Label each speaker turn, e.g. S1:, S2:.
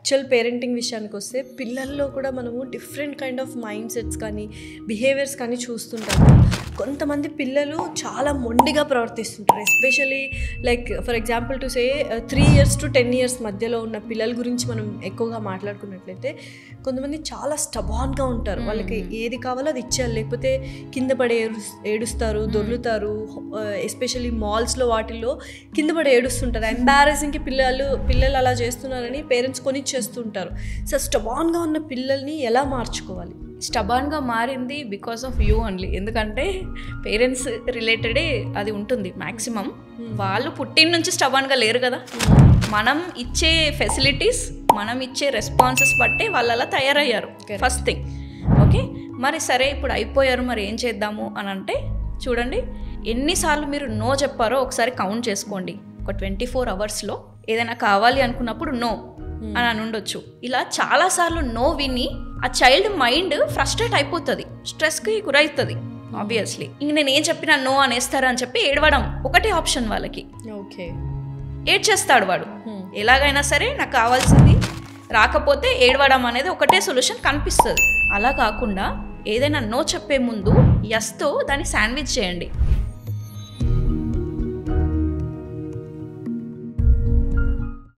S1: Actual parenting విషయానికి వస్తే పిల్లల్లో కూడా మనము different kind of mind sets కానీ బిహేవియర్స్ కానీ చూస్తుంటాము. కొంతమంది పిల్లలు చాలా మొండిగా ప్రవర్తిస్తుంటారు. Especially like for example to say 3 years to 10 years మధ్యలో ఉన్న పిల్లల గురించి మనం ఎక్కువగా మాట్లాడుకున్నట్లయితే కొంతమంది చాలా స్టబాన్గా ఉంటారు. వాళ్ళకి ఏది కావాలో అది ఇచ్చేయాలి, లేకపోతే కింద పడి ఏడుస్తారు, దొర్లుతారు. ఎస్పెషల్లీ మాల్స్లో వాటిల్లో కింద పడి ఏడుస్తుంటారు. ఎంబారసింగ్కి పిల్లలు అలా చేస్తున్నారని పేరెంట్స్ కొనిచ్చేస్తుంటారు. సో స్టబాన్గా ఉన్న పిల్లల్ని ఎలా మార్చుకోవాలి?
S2: స్టబాన్గా మారింది బికాస్ ఆఫ్ యూ ఓన్లీ. ఎందుకంటే పేరెంట్స్ రిలేటెడే అది ఉంటుంది మ్యాక్సిమం. వాళ్ళు పుట్టిన నుంచి స్టబాన్గా లేరు కదా. మనం ఇచ్చే ఫెసిలిటీస్, మనం ఇచ్చే రెస్పాన్సెస్ బట్టే వాళ్ళు అలా తయారయ్యారు. First thing. ఓకే, మరి సరే ఇప్పుడు అయిపోయారు, మరి ఏం చేద్దాము అని అంటే చూడండి, ఎన్నిసార్లు మీరు నో చెప్పారో ఒకసారి కౌంట్ చేసుకోండి. ఒక 24 hours ఏదైనా కావాలి అనుకున్నప్పుడు నో అని ఉండొచ్చు. ఇలా చాలాసార్లు నో విని ఆ చైల్డ్ మైండ్ ఫ్రస్ట్రేట్ అయిపోతుంది, స్ట్రెస్కి గురవుతుంది. ఆబ్వియస్లీ ఇంక నేను ఏం చెప్పినా నో అనేస్తారు అని చెప్పి ఏడవడం ఒకటే ఆప్షన్ వాళ్ళకి.
S1: ఓకే,
S2: ఏడ్చేస్తాడు వాడు. ఎలాగైనా సరే నాకు కావాల్సింది రాకపోతే ఏడవడం అనేది ఒకటే సొల్యూషన్ కనిపిస్తుంది. అలా కాకుండా ఏదైనా నో చెప్పే ముందు ఎస్తో దాన్ని శాండ్విచ్ చేయండి.